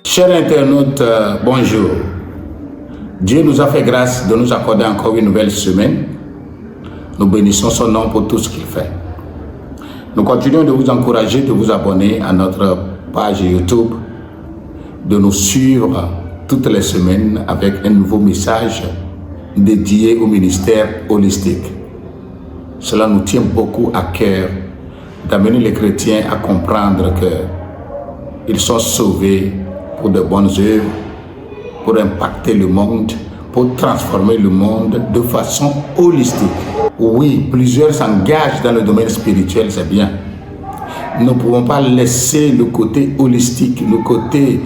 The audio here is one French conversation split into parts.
Chers internautes, bonjour. Dieu nous a fait grâce de nous accorder encore une nouvelle semaine. Nous bénissons son nom pour tout ce qu'il fait. Nous continuons de vous encourager, de vous abonner à notre page YouTube, de nous suivre toutes les semaines avec un nouveau message dédié au ministère holistique. Cela nous tient beaucoup à cœur d'amener les chrétiens à comprendre qu'ils sont sauvés pour de bonnes œuvres, pour impacter le monde, pour transformer le monde de façon holistique. Oui, plusieurs s'engagent dans le domaine spirituel, c'est bien. Nous ne pouvons pas laisser le côté holistique, le côté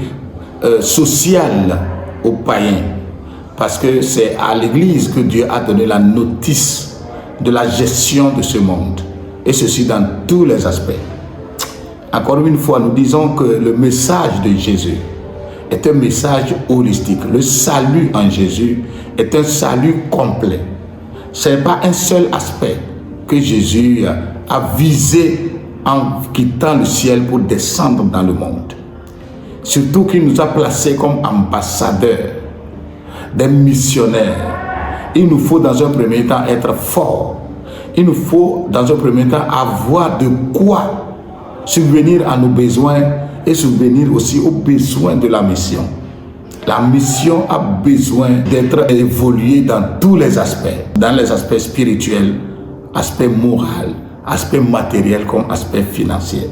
social aux païens, parce que c'est à l'Église que Dieu a donné la notice de la gestion de ce monde, et ceci dans tous les aspects. Encore une fois, nous disons que le message de Jésus est un message holistique. Le salut en Jésus est un salut complet. Ce n'est pas un seul aspect que Jésus a visé en quittant le ciel pour descendre dans le monde. Surtout qu'il nous a placés comme ambassadeurs, des missionnaires. Il nous faut dans un premier temps être forts. Il nous faut dans un premier temps avoir de quoi subvenir à nos besoins et subvenir aussi aux besoins de la mission. La mission a besoin d'être évoluée dans tous les aspects, dans les aspects spirituels, aspects moraux, aspects matériels comme aspects financiers.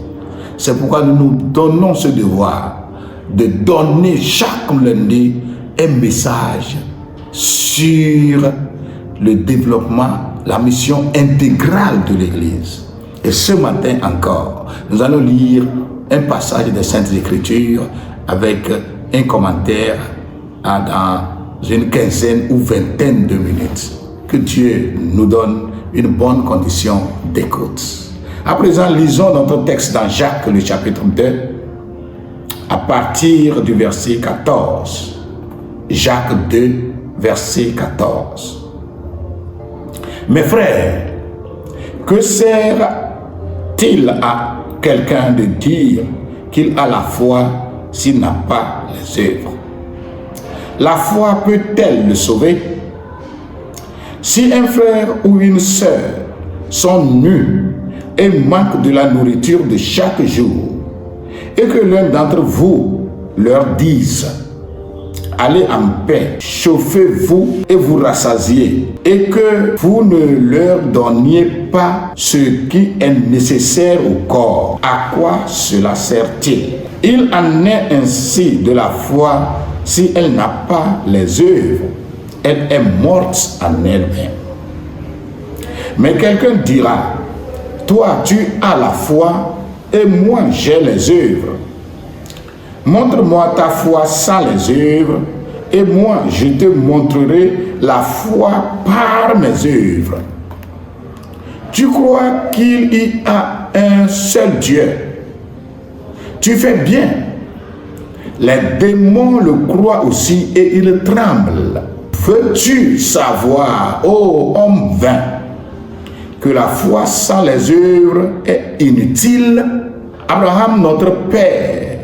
C'est pourquoi nous nous donnons ce devoir de donner chaque lundi un message sur le développement, la mission intégrale de l'Église. Et ce matin encore, nous allons lire un passage des Saintes Écritures avec un commentaire dans une quinzaine ou vingtaine de minutes. Que Dieu nous donne une bonne condition d'écoute. À présent, lisons notre texte dans Jacques, le chapitre 2, à partir du verset 14. Jacques 2, verset 14. Mes frères, que sert-il à quelqu'un de dire qu'il a la foi s'il n'a pas les œuvres? La foi peut-elle le sauver? Si un frère ou une sœur sont nus et manquent de la nourriture de chaque jour, et que l'un d'entre vous leur dise: allez en paix, chauffez-vous et vous rassasiez, et que vous ne leur donniez pas ce qui est nécessaire au corps, à quoi cela sert-il? Il en est ainsi de la foi. Si elle n'a pas les œuvres, elle est morte en elle-même. Mais quelqu'un dira: toi tu as la foi et moi j'ai les œuvres. Montre-moi ta foi sans les œuvres, et moi je te montrerai la foi par mes œuvres. Tu crois qu'il y a un seul Dieu? Tu fais bien. Les démons le croient aussi et ils tremblent. Veux-tu savoir, ô homme vain, que la foi sans les œuvres est inutile? Abraham, notre père,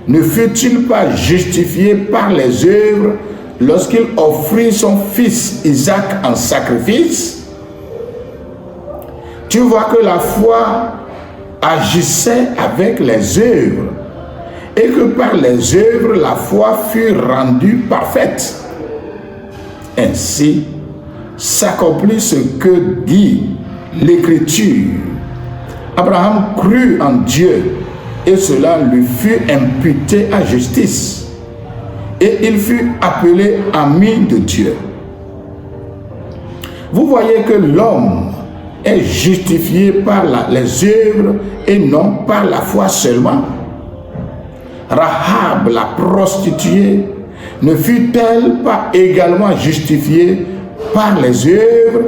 ne fut-il pas justifié par les œuvres lorsqu'il offrit son fils Isaac en sacrifice? Tu vois que la foi agissait avec les œuvres et que par les œuvres la foi fut rendue parfaite. Ainsi s'accomplit ce que dit l'Écriture. Abraham crut en Dieu et cela lui fut imputé à justice. Et il fut appelé ami de Dieu. Vous voyez que l'homme est justifié par les œuvres et non par la foi seulement. Rahab, la prostituée, ne fut-elle pas également justifiée par les œuvres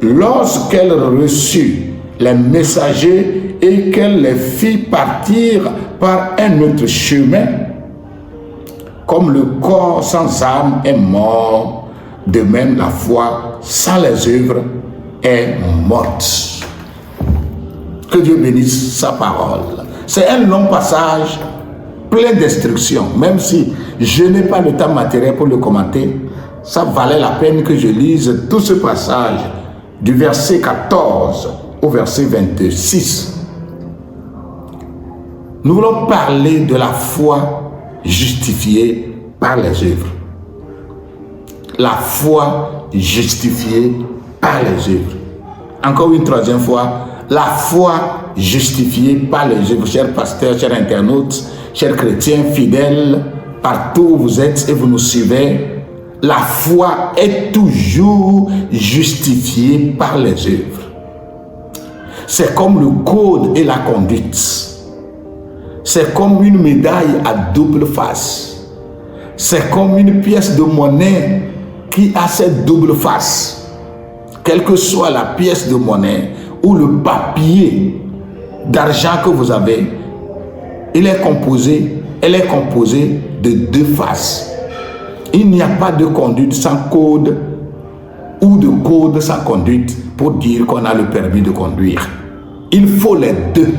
lorsqu'elle reçut les messagers et qu'elle les fit partir par un autre chemin? Comme le corps sans âme est mort, de même la foi sans les œuvres est morte. Que Dieu bénisse sa parole. C'est un long passage plein d'instructions. Même si je n'ai pas le temps matériel pour le commenter, ça valait la peine que je lise tout ce passage du verset 14 au verset 26. Nous voulons parler de la foi justifiée par les œuvres. La foi justifiée par les œuvres. Encore une troisième fois, la foi justifiée par les œuvres. Chers pasteurs, chers internautes, chers chrétiens fidèles, partout où vous êtes et vous nous suivez, la foi est toujours justifiée par les œuvres. C'est comme le code et la conduite. C'est comme une médaille à double face. C'est comme une pièce de monnaie qui a cette double face. Quelle que soit la pièce de monnaie ou le papier d'argent que vous avez, elle est composée de deux faces. Il n'y a pas de conduite sans code ou de code sans conduite pour dire qu'on a le permis de conduire. Il faut les deux.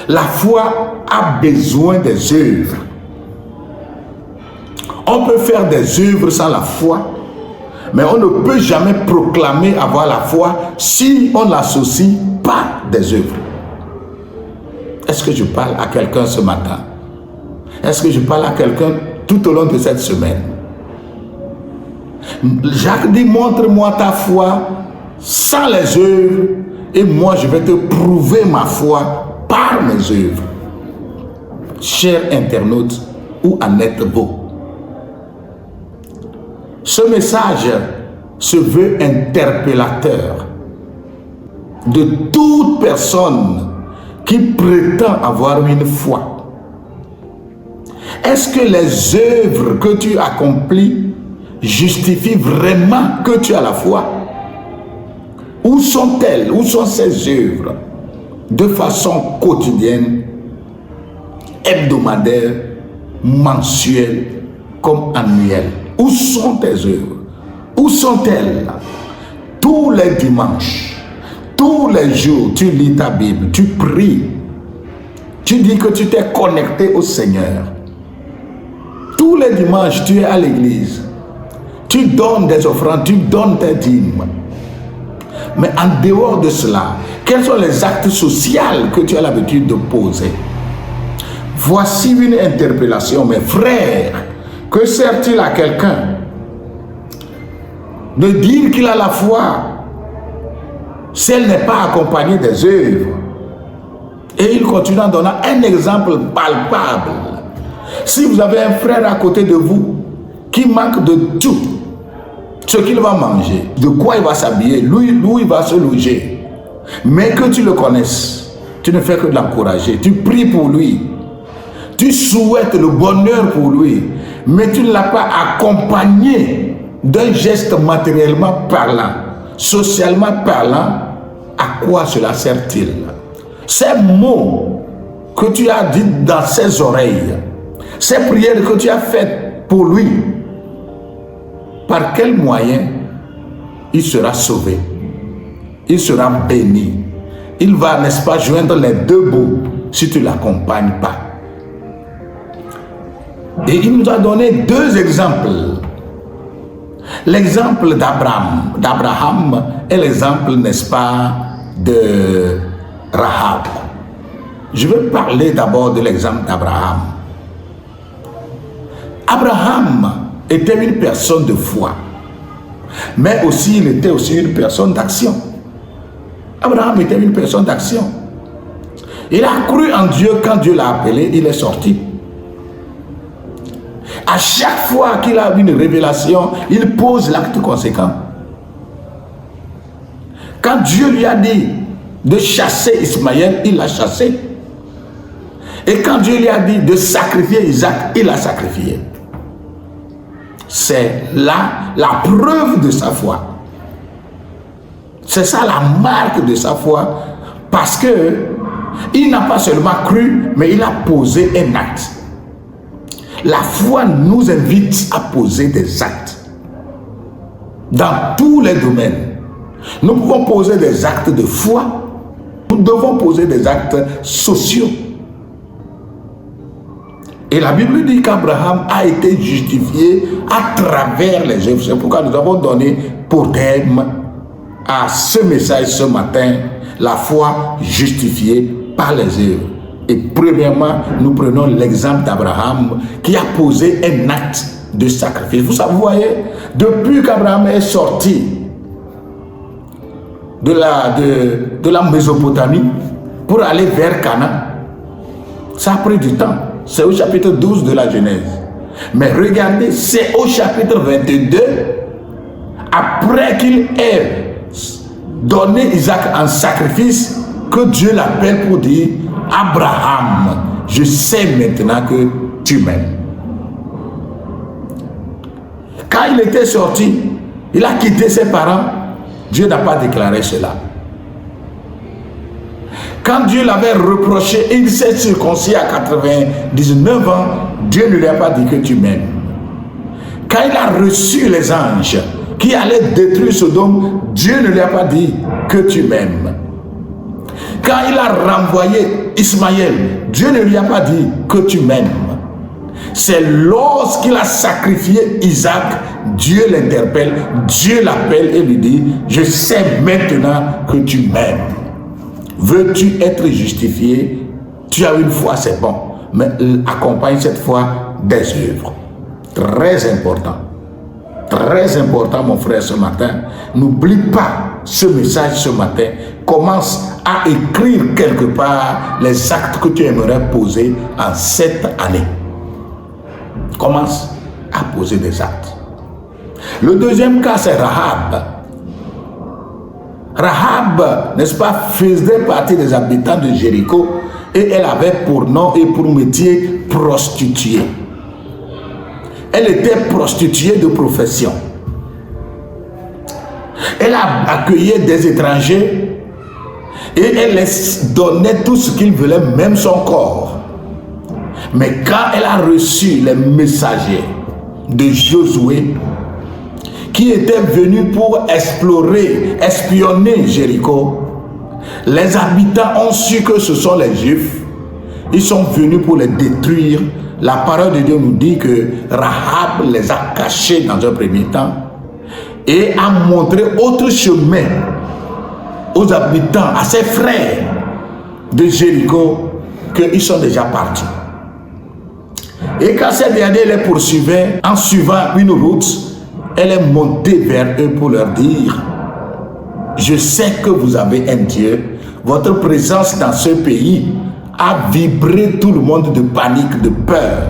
La foi a besoin des œuvres. On peut faire des œuvres sans la foi, mais on ne peut jamais proclamer avoir la foi si on l'associe pas des œuvres. Est-ce que je parle à quelqu'un ce matin? Est-ce que je parle à quelqu'un tout au long de cette semaine? Jacques dit, montre-moi ta foi sans les œuvres et moi je vais te prouver ma foi par mes œuvres. Chers internautes ou Annette Beau, ce message se veut interpellateur de toute personne qui prétend avoir une foi. Est-ce que les œuvres que tu accomplis justifient vraiment que tu as la foi? Où sont-elles? Où sont ces œuvres? De façon quotidienne, hebdomadaire, mensuelle, comme annuelle. Où sont tes œuvres? Où sont-elles? Tous les dimanches, tous les jours, tu lis ta Bible, tu pries. Tu dis que tu t'es connecté au Seigneur. Tous les dimanches, tu es à l'église. Tu donnes des offrandes, tu donnes tes dîmes. Mais en dehors de cela, quels sont les actes sociaux que tu as l'habitude de poser? Voici une interpellation, mes frères. Que sert-il à quelqu'un de dire qu'il a la foi si elle n'est pas accompagnée des œuvres? Et il continue en donnant un exemple palpable. Si vous avez un frère à côté de vous qui manque de tout, ce qu'il va manger, de quoi il va s'habiller, où il va se loger, mais que tu le connaisses, tu ne fais que de l'encourager, tu pries pour lui, tu souhaites le bonheur pour lui, mais tu ne l'as pas accompagné d'un geste matériellement parlant, socialement parlant. À quoi cela sert-il? Ces mots que tu as dit dans ses oreilles, ces prières que tu as faites pour lui, par quel moyen il sera sauvé? Il sera béni. Il va, n'est-ce pas, joindre les deux bouts si tu ne l'accompagnes pas. Et il nous a donné deux exemples. L'exemple d'Abraham et l'exemple, n'est-ce pas, de Rahab. Je vais parler d'abord de l'exemple d'Abraham. Abraham était une personne de foi, mais aussi il était aussi une personne d'action. Abraham était une personne d'action. Il a cru en Dieu quand Dieu l'a appelé, il est sorti. À chaque fois qu'il a une révélation, il pose l'acte conséquent. Quand Dieu lui a dit de chasser Ismaël, il l'a chassé. Et quand Dieu lui a dit de sacrifier Isaac, il l'a sacrifié. C'est là la preuve de sa foi. C'est ça la marque de sa foi. Parce que il n'a pas seulement cru, mais il a posé un acte. La foi nous invite à poser des actes. Dans tous les domaines. Nous pouvons poser des actes de foi. Nous Nous devons poser des actes sociaux. Et la Bible dit qu'Abraham a été justifié à travers les œuvres. C'est pourquoi nous avons donné pour thème à ce message ce matin, la foi justifiée par les œuvres. Et premièrement, nous prenons l'exemple d'Abraham qui a posé un acte de sacrifice. Vous voyez, depuis qu'Abraham est sorti de la Mésopotamie pour aller vers Canaan, ça a pris du temps. C'est au chapitre 12 de la Genèse. Mais regardez, c'est au chapitre 22, après qu'il ait donné Isaac en sacrifice, que Dieu l'appelle pour dire: Abraham, je sais maintenant que tu m'aimes. Quand il était sorti, il a quitté ses parents, Dieu n'a pas déclaré cela. Quand Dieu l'avait reproché, il s'est circoncis à 99 ans, Dieu ne lui a pas dit que tu m'aimes. Quand il a reçu les anges qui allaient détruire Sodome, Dieu ne lui a pas dit que tu m'aimes. Quand il a renvoyé Ismaël, Dieu ne lui a pas dit que tu m'aimes. C'est lorsqu'il a sacrifié Isaac, Dieu l'interpelle, Dieu l'appelle et lui dit: je sais maintenant que tu m'aimes. Veux-tu être justifié? Tu as une foi, c'est bon, mais accompagne cette foi des œuvres. Très important mon frère ce matin. N'oublie pas ce message ce matin. Commence à écrire quelque part les actes que tu aimerais poser en cette année. Commence à poser des actes. Le deuxième cas, c'est Rahab. Rahab, n'est-ce pas, faisait partie des habitants de Jéricho et elle avait pour nom et pour métier prostituée. Elle était prostituée de profession. Elle a accueilli des étrangers et elle les donnait tout ce qu'ils voulaient, même son corps. Mais quand elle a reçu les messagers de Josué, qui étaient venus pour explorer, espionner Jéricho, les habitants ont su que ce sont les Juifs. Ils sont venus pour les détruire. La parole de Dieu nous dit que Rahab les a cachés dans un premier temps et a montré autre chemin aux habitants, à ses frères de Jéricho, qu'ils sont déjà partis. Et quand ces derniers les poursuivaient, en suivant une route, elle est montée vers eux pour leur dire: je sais que vous avez un Dieu. Votre présence dans ce pays a vibré tout le monde de panique, de peur.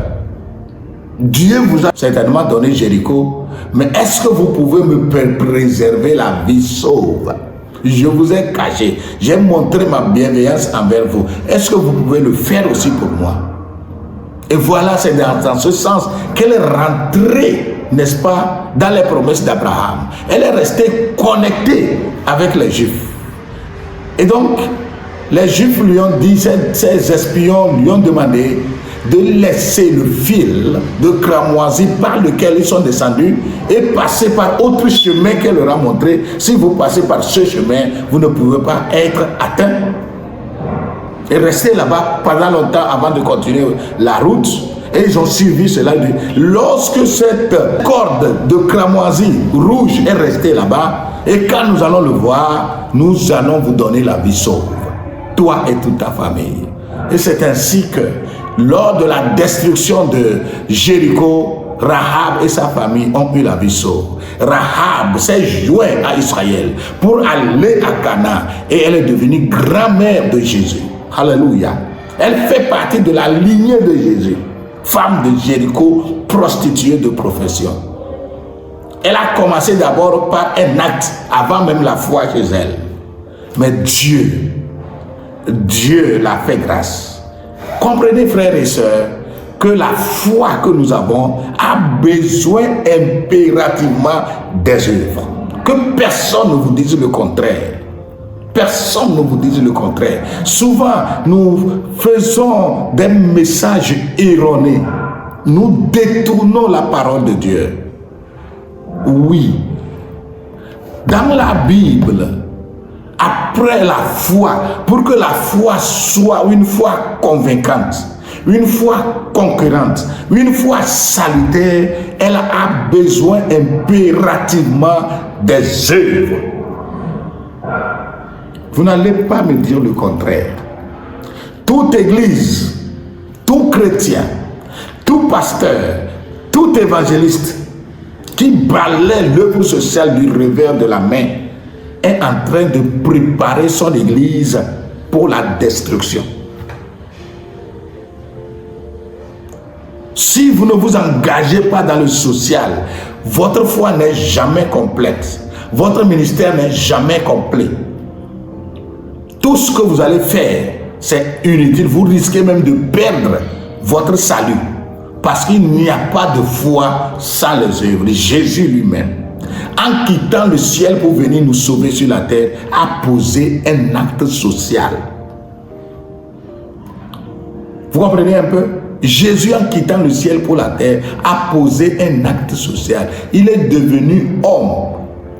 Dieu vous a certainement donné Jéricho, mais est-ce que vous pouvez me préserver la vie sauve? Je vous ai caché, j'ai montré ma bienveillance envers vous. Est-ce que vous pouvez le faire aussi pour moi? Et voilà, c'est dans ce sens qu'elle est rentrée, n'est-ce pas, dans les promesses d'Abraham. Elle est restée connectée avec les Juifs. Et donc, les Juifs lui ont dit, ces espions lui ont demandé de laisser le fil de cramoisi par lequel ils sont descendus et passer par autre chemin qu'elle leur a montré. Si vous passez par ce chemin, vous ne pouvez pas être atteint. Et rester là-bas pendant longtemps avant de continuer la route. Et ils ont suivi cela. Lorsque cette corde de cramoisi rouge est restée là-bas, et quand nous allons le voir, nous allons vous donner la vie sauve, toi et toute ta famille. Et c'est ainsi que, lors de la destruction de Jéricho, Rahab et sa famille ont eu la vie sauve. Rahab s'est joint à Israël pour aller à Canaan et elle est devenue grand-mère de Jésus. Alléluia. Elle fait partie de la lignée de Jésus. Femme de Jéricho, prostituée de profession. Elle a commencé d'abord par un acte avant même la foi chez elle. Mais Dieu l'a fait grâce. Comprenez, frères et sœurs, que la foi que nous avons a besoin impérativement des œuvres. Que personne ne vous dise le contraire. Personne ne vous dise le contraire. Souvent, nous faisons des messages erronés. Nous détournons la parole de Dieu. Oui. Dans la Bible, après la foi, pour que la foi soit une foi convaincante, une foi conquérante, une foi salutaire, elle a besoin impérativement des œuvres. Vous n'allez pas me dire le contraire. Toute église, tout chrétien, tout pasteur, tout évangéliste qui balaie l'œuvre sociale du revers de la main est en train de préparer son église pour la destruction. Si vous ne vous engagez pas dans le social, votre foi n'est jamais complète. Votre ministère n'est jamais complet. Tout ce que vous allez faire, c'est inutile. Vous risquez même de perdre votre salut. Parce qu'il n'y a pas de foi sans les œuvres. Jésus lui-même, en quittant le ciel pour venir nous sauver sur la terre, a posé un acte social. Vous comprenez un peu? Jésus, en quittant le ciel pour la terre, a posé un acte social. Il est devenu homme,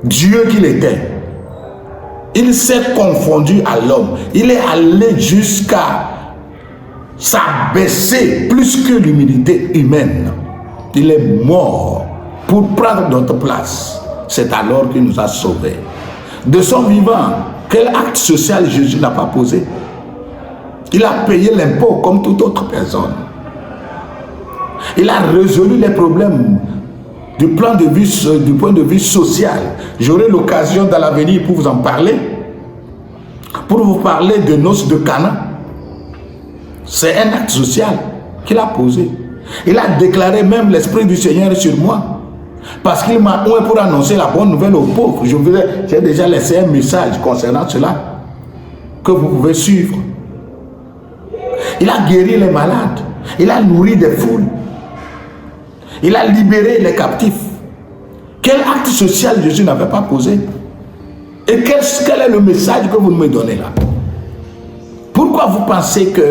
Dieu qu'il était. Il s'est confondu à l'homme. Il est allé jusqu'à s'abaisser plus que l'humilité humaine. Il est mort pour prendre notre place. C'est alors qu'il nous a sauvés. De son vivant, quel acte social Jésus n'a pas posé? Il a payé l'impôt comme toute autre personne. Il a résolu les problèmes du point de vue social. J'aurai l'occasion dans l'avenir pour vous en parler. Pour vous parler de noces de Cana. C'est un acte social qu'il a posé. Il a déclaré même l'Esprit du Seigneur sur moi. Parce qu'il m'a oint pour annoncer la bonne nouvelle aux pauvres. J'ai déjà laissé un message concernant cela que vous pouvez suivre. Il a guéri les malades. Il a nourri des foules. Il a libéré les captifs. Quel acte social Jésus n'avait pas posé? Et quel est le message que vous me donnez là? Pourquoi vous pensez que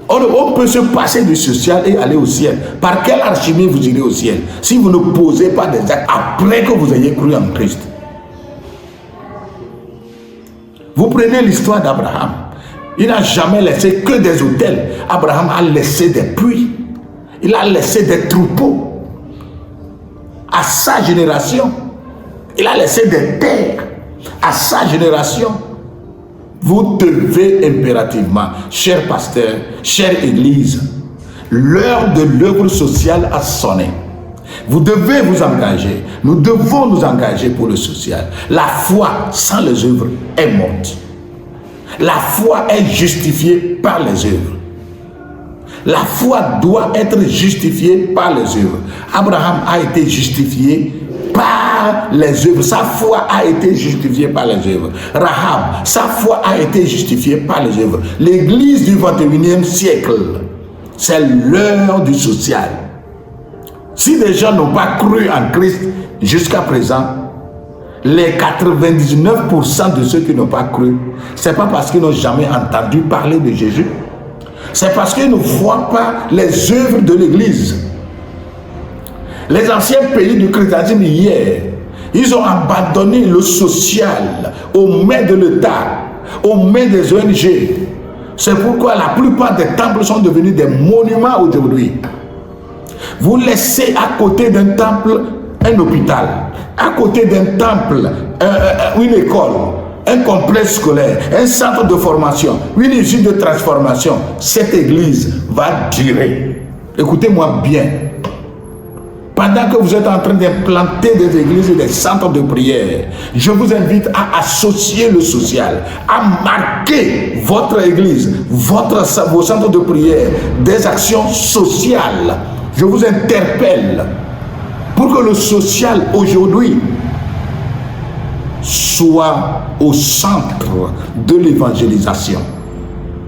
on peut se passer du social et aller au ciel? Par quelle alchimie vous irez au ciel si vous ne posez pas des actes après que vous ayez cru en Christ? Vous prenez l'histoire d'Abraham. Il n'a jamais laissé que des autels. Abraham a laissé des puits. Il a laissé des troupeaux. À sa génération, il a laissé des terres. À sa génération, vous devez impérativement, chers pasteurs, chère Église, l'heure de l'œuvre sociale a sonné. Vous devez vous engager. Nous devons nous engager pour le social. La foi sans les œuvres est morte. La foi est justifiée par les œuvres. La foi doit être justifiée par les œuvres. Abraham a été justifié par les œuvres. Sa foi a été justifiée par les œuvres. Rahab, sa foi a été justifiée par les œuvres. L'église du 21e siècle, c'est l'heure du social. Si des gens n'ont pas cru en Christ jusqu'à présent, les 99% de ceux qui n'ont pas cru, ce n'est pas parce qu'ils n'ont jamais entendu parler de Jésus. C'est parce qu'ils ne voient pas les œuvres de l'Église. Les anciens pays du christianisme hier, ils ont abandonné le social aux mains de l'État, aux mains des ONG. C'est pourquoi la plupart des temples sont devenus des monuments aujourd'hui. Vous laissez à côté d'un temple un hôpital, à côté d'un temple une école, un complexe scolaire, un centre de formation, une usine de transformation. Cette église va durer. Écoutez-moi bien. Pendant que vous êtes en train d'implanter des églises et des centres de prière, je vous invite à associer le social, à marquer votre église, vos centres de prière, des actions sociales. Je vous interpelle pour que le social aujourd'hui soit au centre de l'évangélisation.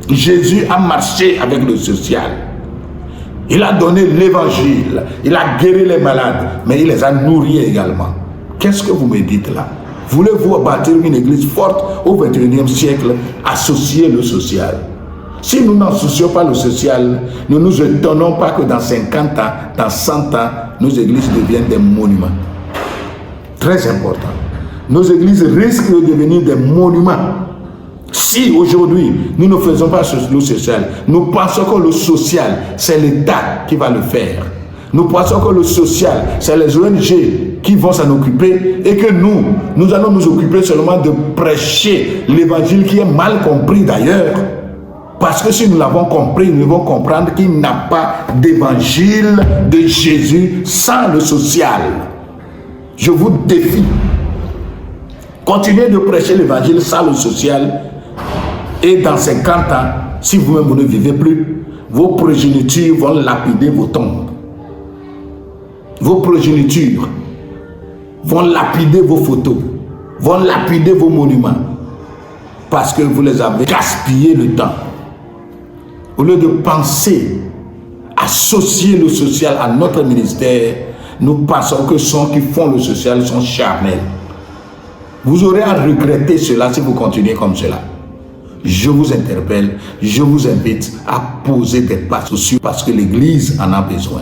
Jésus a marché avec le social. Il a donné l'évangile. Il a guéri les malades, mais il les a nourris également. Qu'est-ce que vous me dites là? Voulez-vous bâtir une église forte au 21e siècle, associer le social? Si nous n'associons pas le social, ne nous étonnons pas que dans 50 ans, dans 100 ans, nos églises deviennent des monuments. Très important. nos églises risquent de devenir des monuments. Si aujourd'hui, nous ne faisons pas le social, nous pensons que le social, c'est l'État qui va le faire. Nous pensons que le social, c'est les ONG qui vont s'en occuper et que nous allons nous occuper seulement de prêcher l'évangile qui est mal compris d'ailleurs. Parce que si nous l'avons compris, nous devons comprendre qu'il n'y a pas d'évangile de Jésus sans le social. Je vous défie. Continuez de prêcher l'évangile sans le social et dans 50 ans, si vous-même vous ne vivez plus, vos progénitures vont lapider vos tombes. Vos progénitures vont lapider vos photos, vont lapider vos monuments parce que vous les avez gaspillé le temps. Au lieu de penser, associer le social à notre ministère, nous pensons que ceux qui font le social sont charnels. Vous aurez à regretter cela si vous continuez comme cela. Je vous interpelle, je vous invite à poser des pas sociaux parce que l'Église en a besoin.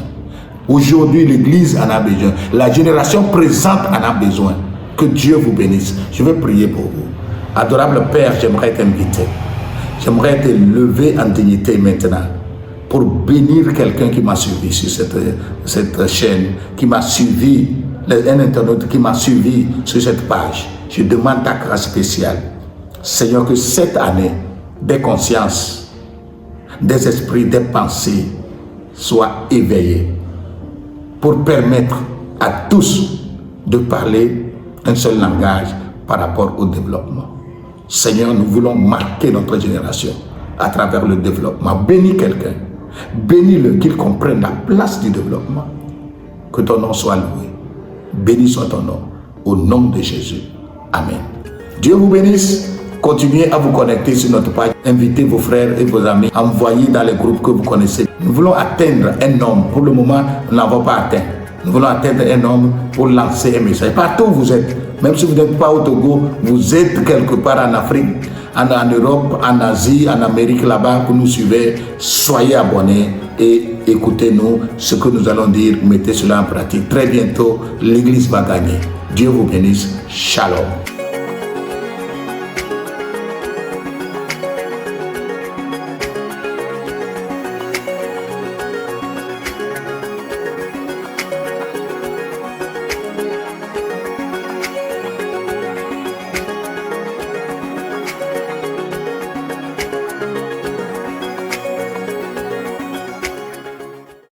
Aujourd'hui, l'Église en a besoin. La génération présente en a besoin. Que Dieu vous bénisse. Je vais prier pour vous. Adorable Père, j'aimerais t'inviter. J'aimerais te lever en dignité maintenant pour bénir quelqu'un qui m'a suivi sur cette chaîne, qui m'a suivi, un internaute qui m'a suivi sur cette page. Je demande ta grâce spéciale. Seigneur, que cette année, des consciences, des esprits, des pensées soient éveillés pour permettre à tous de parler un seul langage par rapport au développement. Seigneur, nous voulons marquer notre génération à travers le développement. Bénis quelqu'un, bénis-le, qu'il comprenne la place du développement. Que ton nom soit loué. Béni soit ton nom, au nom de Jésus. Amen. Dieu vous bénisse. Continuez à vous connecter sur notre page. Invitez vos frères et vos amis. Envoyez dans les groupes que vous connaissez. Nous voulons atteindre un homme. Pour le moment, nous n'avons pas atteint. Nous voulons atteindre un homme pour lancer un message. Partout où vous êtes, même si vous n'êtes pas au Togo, vous êtes quelque part en Afrique, en Europe, en Asie, en Amérique, là-bas, que nous suivez. Soyez abonnés et écoutez-nous. Ce que nous allons dire, mettez cela en pratique. Très bientôt, l'Église va gagner. Dieu vous bénisse. Shalom.